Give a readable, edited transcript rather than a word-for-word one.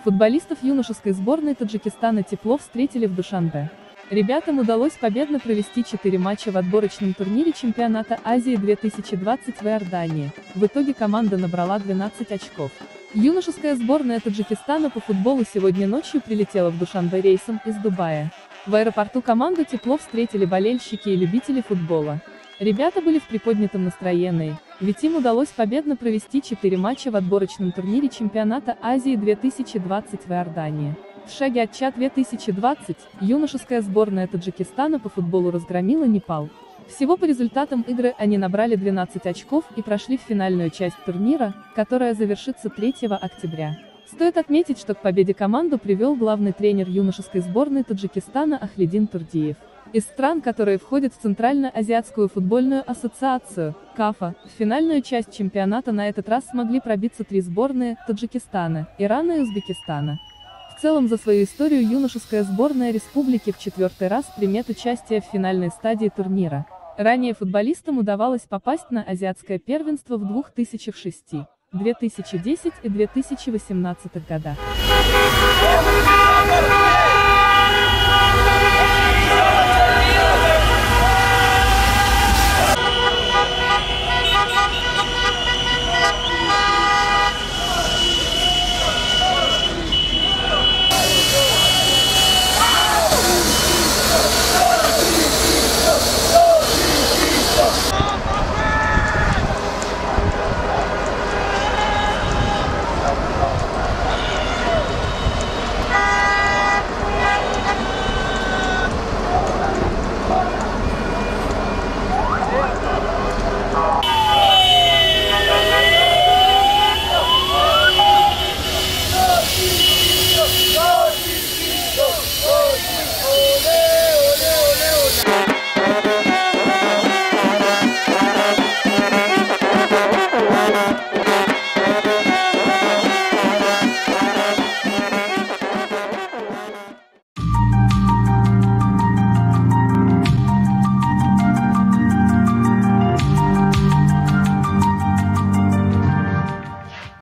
Футболистов юношеской сборной Таджикистана тепло встретили в Душанбе. Ребятам удалось победно провести 4 матча в отборочном турнире чемпионата Азии 2020 в Иордании. В итоге команда набрала 12 очков. Юношеская сборная Таджикистана по футболу сегодня ночью прилетела в Душанбе рейсом из Дубая. В аэропорту команду тепло встретили болельщики и любители футбола. Ребята были в приподнятом настроении, ведь им удалось победно провести 4 матча в отборочном турнире чемпионата Азии 2020 в Иордании. В шаге от ЧА 2020 юношеская сборная Таджикистана по футболу разгромила Непал. Всего по результатам игры они набрали 12 очков и прошли в финальную часть турнира, которая завершится 3 октября. Стоит отметить, что к победе команду привел главный тренер юношеской сборной Таджикистана Ахлидин Турдиев. Из стран, которые входят в Центральноазиатскую футбольную ассоциацию, КАФА, в финальную часть чемпионата на этот раз смогли пробиться 3 сборные – Таджикистана, Ирана и Узбекистана. В целом за свою историю юношеская сборная республики в 4-й раз примет участие в финальной стадии турнира. Ранее футболистам удавалось попасть на азиатское первенство в 2006, 2010 и 2018 годах.